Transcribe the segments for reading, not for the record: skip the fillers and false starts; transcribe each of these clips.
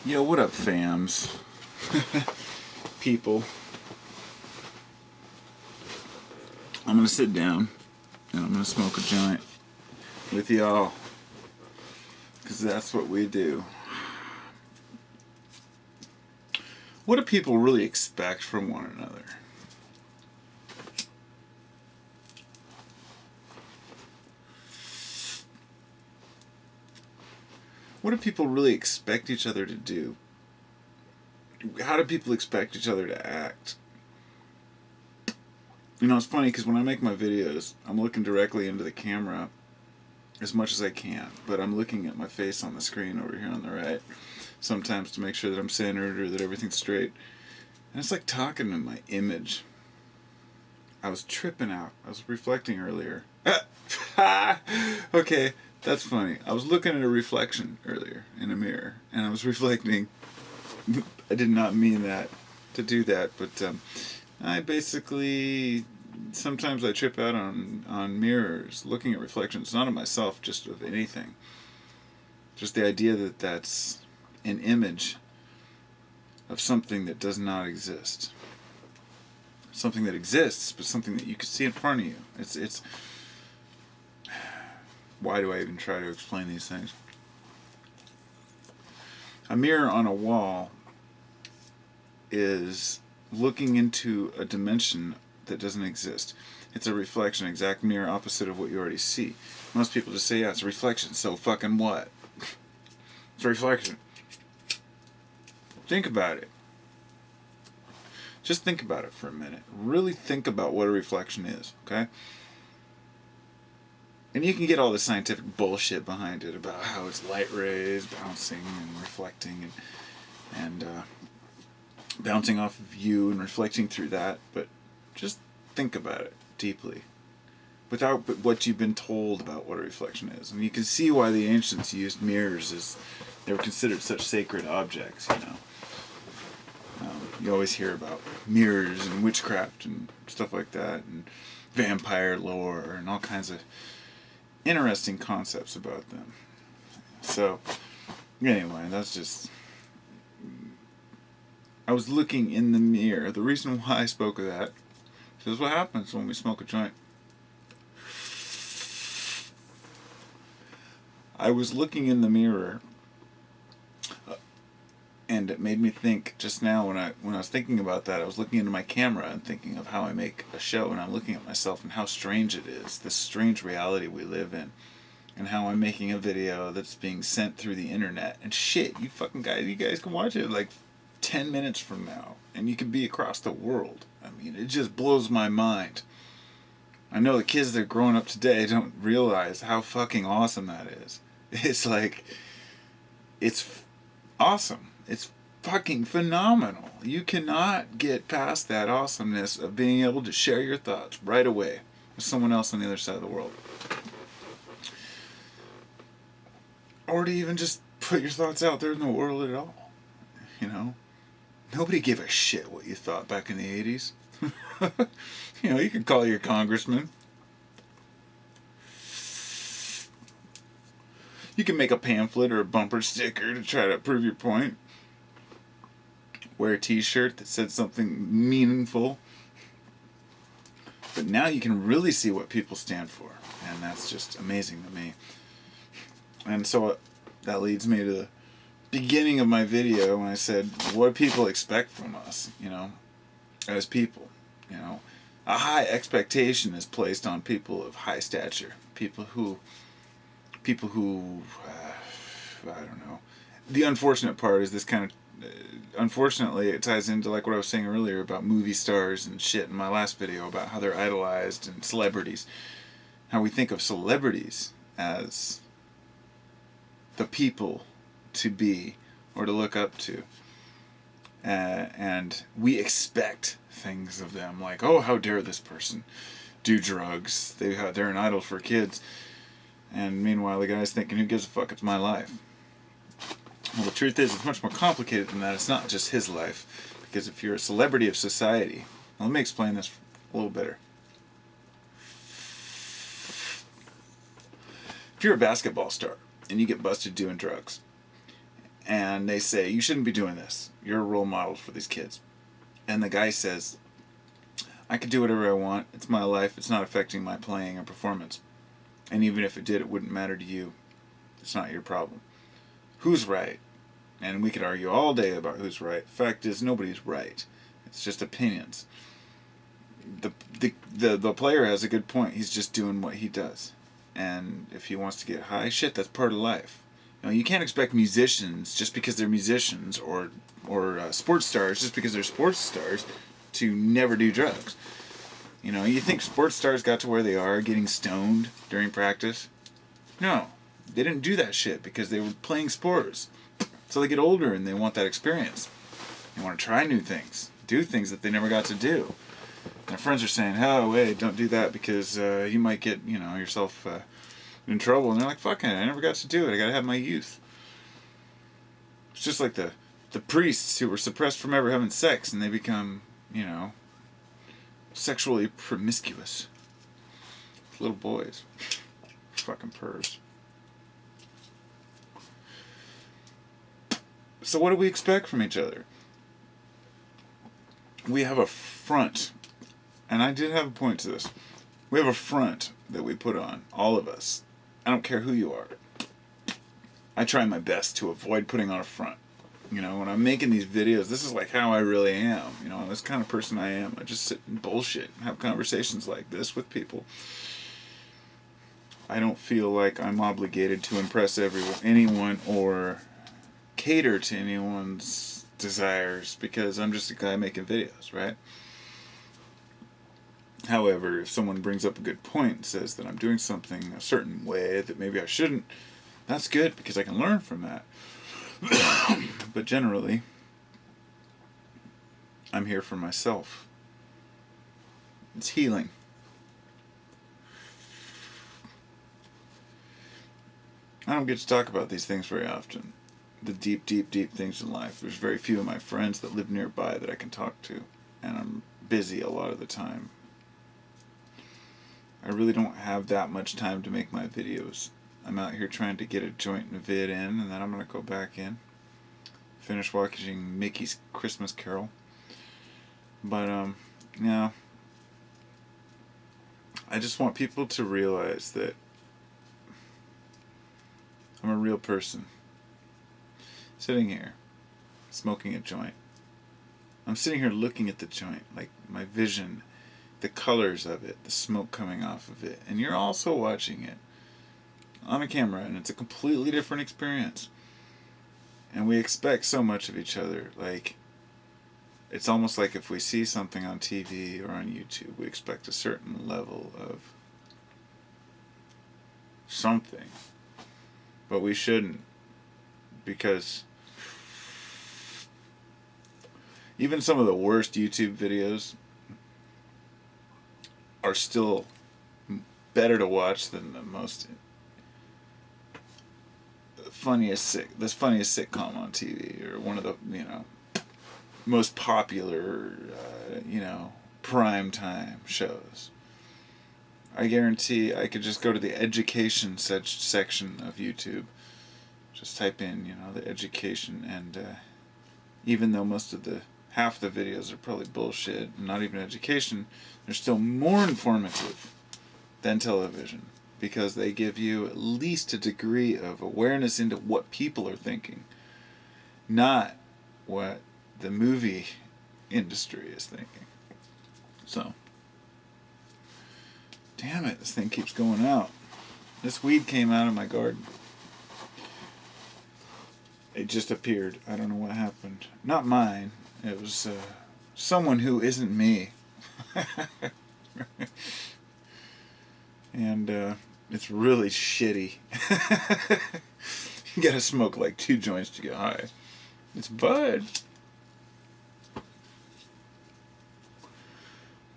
Yo, what up, fams? People. I'm gonna sit down and I'm gonna smoke a joint with y'all, because that's what we do. What do people really expect from one another? What do people really expect each other to do? How do people expect each other to act? You know, it's funny because when I make my videos, I'm looking directly into the camera as much as I can, but I'm looking at my face on the screen over here on the right, sometimes to make sure that I'm centered or that everything's straight. And it's like talking to my image. I was tripping out. I was reflecting earlier. Okay, that's funny. I was looking at a reflection earlier in a mirror, and I was reflecting. I did not mean that to do that, but I basically sometimes I trip out on mirrors, looking at reflections, not of myself, just of anything. Just the idea that that's an image of something that does not exist. Something that exists, but something that you can see in front of you. It's. Why do I even try to explain these things? A mirror on a wall is looking into a dimension that doesn't exist. It's a reflection, exact mirror opposite of what you already see. Most people just say, yeah, it's a reflection, so fucking what? It's a reflection. Think about it. Just think about it for a minute. Really think about what a reflection is, okay? And you can get all the scientific bullshit behind it about how it's light rays bouncing and reflecting and bouncing off of you and reflecting through that, but just think about it deeply without what you've been told about what a reflection is. And you can see why the ancients used mirrors as they were considered such sacred objects, you know. You always hear about mirrors and witchcraft and stuff like that, and vampire lore and all kinds of interesting concepts about them. So, anyway, that's just... I was looking in the mirror. The reason why I spoke of that is what happens when we smoke a joint. I was looking in the mirror, and it made me think just now when I was thinking about that. I was looking into my camera and thinking of how I make a show, and I'm looking at myself and how strange it is, this strange reality we live in, and how I'm making a video that's being sent through the internet. And shit, you guys can watch it like 10 minutes from now, and you can be across the world. I mean, it just blows my mind. I know the kids that are growing up today don't realize how fucking awesome that is. It's like, it's awesome. It's fucking phenomenal. You cannot get past that awesomeness of being able to share your thoughts right away with someone else on the other side of the world. Or to even just put your thoughts out there in the world at all. You know? Nobody gave a shit what you thought back in the 80s. You know, you could call your congressman. You can make a pamphlet or a bumper sticker to try to prove your point. Wear a t-shirt that said something meaningful. But now you can really see what people stand for. And that's just amazing to me. And so that leads me to the beginning of my video when I said, what people expect from us, you know, as people, you know. A high expectation is placed on people of high stature, people who I don't know. The unfortunate part is this kind of, unfortunately, it ties into like what I was saying earlier about movie stars and shit in my last video about how they're idolized and celebrities. How we think of celebrities as the people to be or to look up to. And we expect things of them like, oh, how dare this person do drugs? They're an idol for kids. And meanwhile, the guy's thinking, who gives a fuck? It's my life. Well, the truth is, it's much more complicated than that. It's not just his life. Because if you're a celebrity of society... Now, let me explain this a little better. If you're a basketball star and you get busted doing drugs, and they say, you shouldn't be doing this. You're a role model for these kids. And the guy says, I can do whatever I want. It's my life. It's not affecting my playing or performance. And even if it did, it wouldn't matter to you. It's not your problem. Who's right? And we could argue all day about who's right. The fact is, nobody's right. It's just opinions. The player has a good point. He's just doing what he does. And if he wants to get high, shit, that's part of life. You can't expect musicians, just because they're musicians, or sports stars, just because they're sports stars, to never do drugs. You think sports stars got to where they are getting stoned during practice? No. They didn't do that shit because they were playing sports. So they get older and they want that experience. They want to try new things. Do things that they never got to do. And their friends are saying, oh, wait, don't do that because you might get, yourself in trouble. And they're like, fuck it, I never got to do it. I got to have my youth. It's just like the priests who were suppressed from ever having sex, and they become, sexually promiscuous. Little boys. Fucking pervs. So what do we expect from each other? We have a front, and I did have a point to this. We have a front that we put on, all of us. I don't care who you are. I try my best to avoid putting on a front. When I'm making these videos, this is like how I really am. This kind of person I am. I just sit and bullshit and have conversations like this with people. I don't feel like I'm obligated to impress anyone or cater to anyone's desires because I'm just a guy making videos, right? However, if someone brings up a good point and says that I'm doing something a certain way that maybe I shouldn't, that's good because I can learn from that. But generally, I'm here for myself. It's healing. I don't get to talk about these things very often. The deep, deep, deep things in life. There's very few of my friends that live nearby that I can talk to. And I'm busy a lot of the time. I really don't have that much time to make my videos. I'm out here trying to get a joint and a vid in, and then I'm going to go back in. Finish watching Mickey's Christmas Carol. But, I just want people to realize that I'm a real person. Sitting here, smoking a joint. I'm sitting here looking at the joint, like my vision, the colors of it, the smoke coming off of it. And you're also watching it on a camera, and it's a completely different experience. And we expect so much of each other. Like, it's almost like if we see something on TV or on YouTube, we expect a certain level of something. But we shouldn't. Because even some of the worst YouTube videos are still better to watch than the funniest sitcom on TV, or one of the most popular prime time shows. I guarantee I could just go to the education section of YouTube, just type in the education, and even though half the videos are probably bullshit and not even education, they're still more informative than television, because they give you at least a degree of awareness into what people are thinking, not what the movie industry is thinking. So, damn it, this thing keeps going out. This weed came out of my garden. It just appeared. I don't know what happened. Not mine. It was someone who isn't me. And it's really shitty. You gotta smoke like 2 joints to get high. It's bud.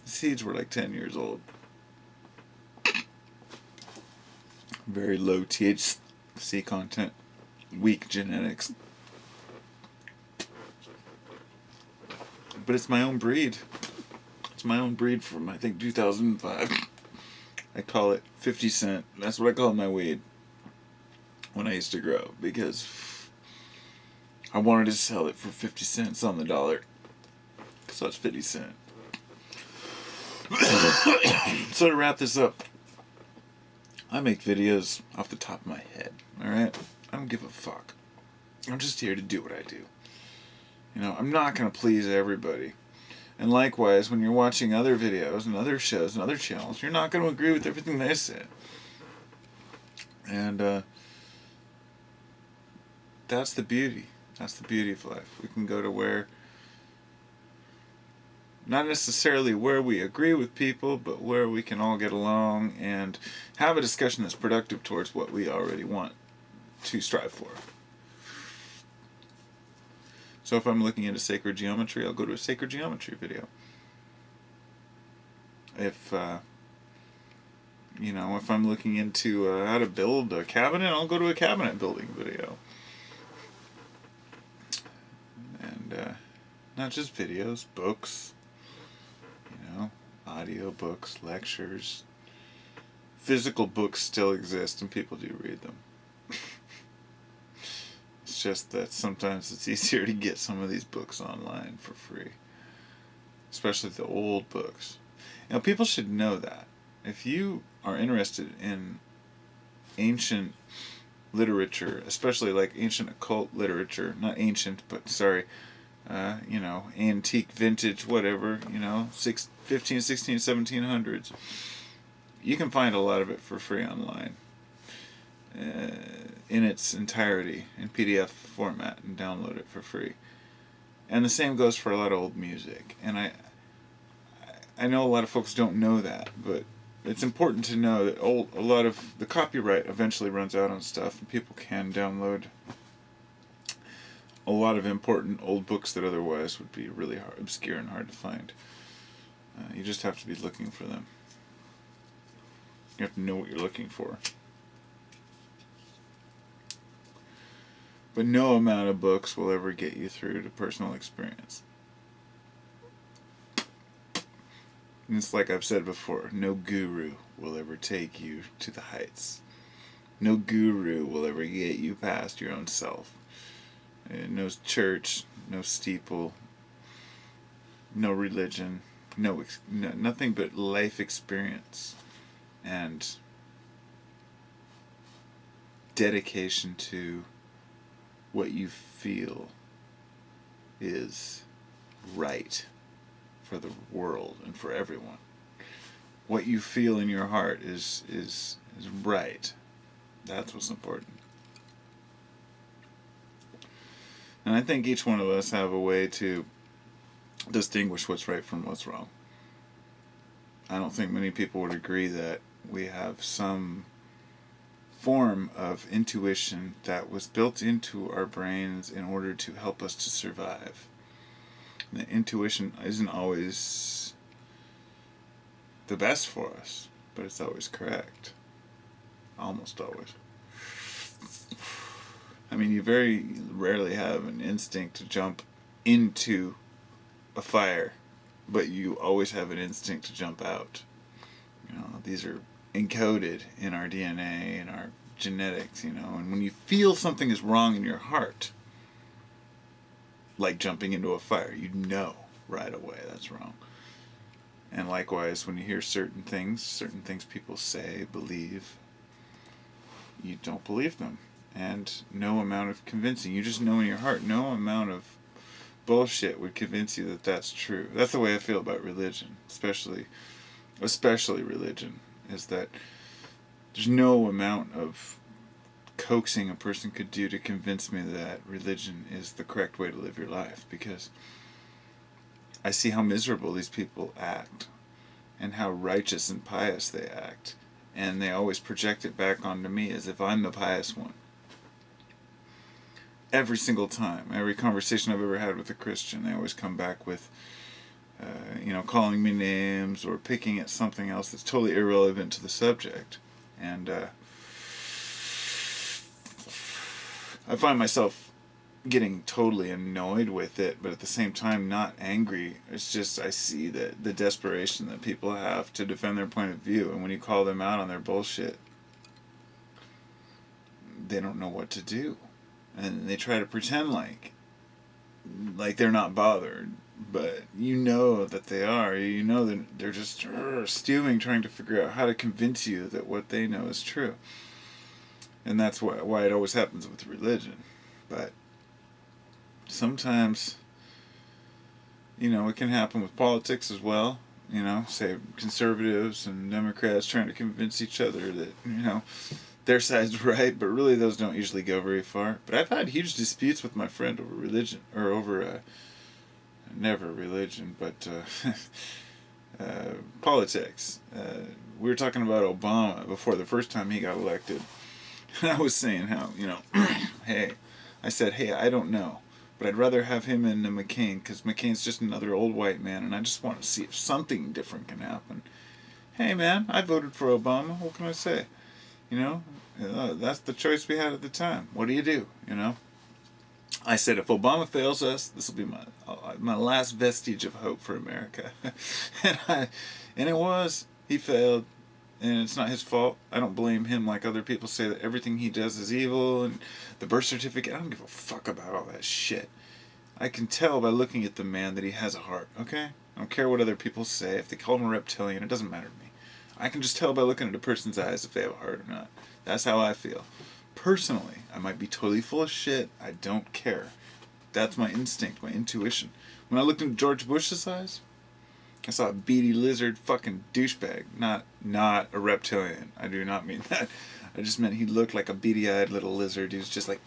The seeds were like 10 years old. Very low THC content. Weak genetics. But it's my own breed. It's my own breed from, I think, 2005. I call it 50 Cent. That's what I call my weed when I used to grow. Because I wanted to sell it for 50 cents on the dollar. So it's 50 cents. So to wrap this up, I make videos off the top of my head, alright? I don't give a fuck. I'm just here to do what I do. You know, I'm not going to please everybody. And likewise, when you're watching other videos and other shows and other channels, you're not going to agree with everything they say. And that's the beauty. That's the beauty of life. We can go to where, not necessarily where we agree with people, but where we can all get along and have a discussion that's productive towards what we already want to strive for. So if I'm looking into sacred geometry, I'll go to a sacred geometry video. If if I'm looking into how to build a cabinet, I'll go to a cabinet building video. And not just videos, books, audio books, lectures. Physical books still exist and people do read them. It's just that sometimes it's easier to get some of these books online for free. Especially the old books. People should know that. If you are interested in ancient literature, especially like ancient occult literature, not ancient, but antique, vintage, whatever, 15, 16, 1700s, you can find a lot of it for free online. In its entirety, in PDF format, and download it for free. And the same goes for a lot of old music. And I know a lot of folks don't know that, but it's important to know that a lot of the copyright eventually runs out on stuff, and people can download a lot of important old books that otherwise would be really obscure and hard to find. You just have to be looking for them. You have to know what you're looking for. But no amount of books will ever get you through to personal experience. And it's like I've said before, no guru will ever take you to the heights. No guru will ever get you past your own self. No church, no steeple, no religion, nothing but life experience and dedication to what you feel is right for the world and for everyone. What you feel in your heart is right. That's what's important. And I think each one of us have a way to distinguish what's right from what's wrong. I don't think many people would agree that we have some form of intuition that was built into our brains in order to help us to survive. And the intuition isn't always the best for us, but it's always correct. Almost always. I mean, you very rarely have an instinct to jump into a fire, but you always have an instinct to jump out. These are encoded in our DNA, in our genetics, and when you feel something is wrong in your heart, like jumping into a fire, you know right away that's wrong. And likewise, when you hear certain things people say, believe, you don't believe them. And no amount of convincing, you just know in your heart, no amount of bullshit would convince you that that's true. That's the way I feel about religion, especially religion, is that there's no amount of coaxing a person could do to convince me that religion is the correct way to live your life, because I see how miserable these people act and how righteous and pious they act, and they always project it back onto me as if I'm the pious one. Every single time, every conversation I've ever had with a Christian, they always come back with calling me names or picking at something else that's totally irrelevant to the subject. And I find myself getting totally annoyed with it, but at the same time not angry. It's just I see the desperation that people have to defend their point of view, and when you call them out on their bullshit, they don't know what to do. And they try to pretend like like they're not bothered, but you know that they are. You know that they're just stewing, trying to figure out how to convince you that what they know is true. And that's why it always happens with religion. But sometimes, it can happen with politics as well. Say conservatives and Democrats trying to convince each other that, their side's right, but really those don't usually go very far. But I've had huge disputes with my friend over religion, or over, never religion, but politics. We were talking about Obama before the first time he got elected. And I was saying how, I said, hey, I don't know. But I'd rather have him than McCain, because McCain's just another old white man, and I just want to see if something different can happen. Hey, man, I voted for Obama. What can I say? That's the choice we had at the time. What do you do? I said, if Obama fails us, this will be my last vestige of hope for America. and it was. He failed. And it's not his fault. I don't blame him like other people say that everything he does is evil and the birth certificate. I don't give a fuck about all that shit. I can tell by looking at the man that he has a heart, okay? I don't care what other people say. If they call him a reptilian, it doesn't matter to me. I can just tell by looking at a person's eyes if they have a heart or not. That's how I feel. Personally, I might be totally full of shit. I don't care. That's my instinct, my intuition. When I looked into George Bush's eyes, I saw a beady lizard fucking douchebag, not a reptilian. I do not mean that. I just meant he looked like a beady-eyed little lizard. He was just like,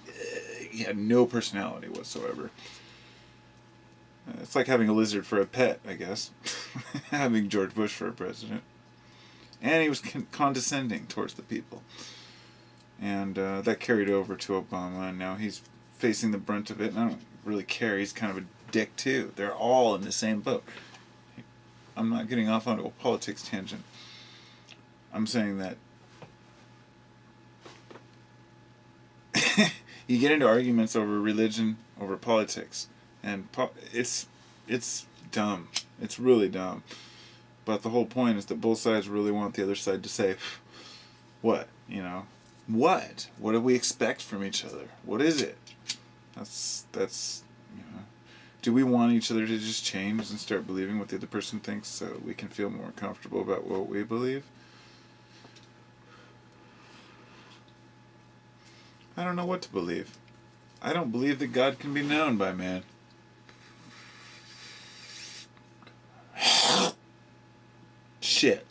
he had no personality whatsoever. It's like having a lizard for a pet, I guess. Having George Bush for a president. And he was condescending towards the people. And that carried over to Obama, and now he's facing the brunt of it, and I don't really care. He's kind of a dick, too. They're all in the same boat. I'm not getting off onto a politics tangent. I'm saying that you get into arguments over religion, over politics, and it's dumb. It's really dumb. But the whole point is that both sides really want the other side to say, what? What? What do we expect from each other? What is it? That's. Do we want each other to just change and start believing what the other person thinks so we can feel more comfortable about what we believe? I don't know what to believe. I don't believe that God can be known by man. Shit.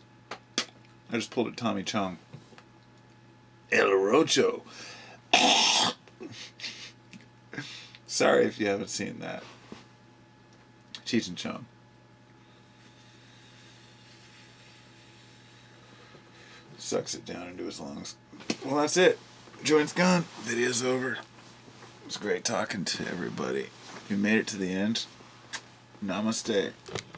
I just pulled a Tommy Chong. El Rocho. Sorry if you haven't seen that. Cheech and Chong. Sucks it down into his lungs. Well, that's it. Joint's gone. Video's over. It was great talking to everybody. If you made it to the end, namaste.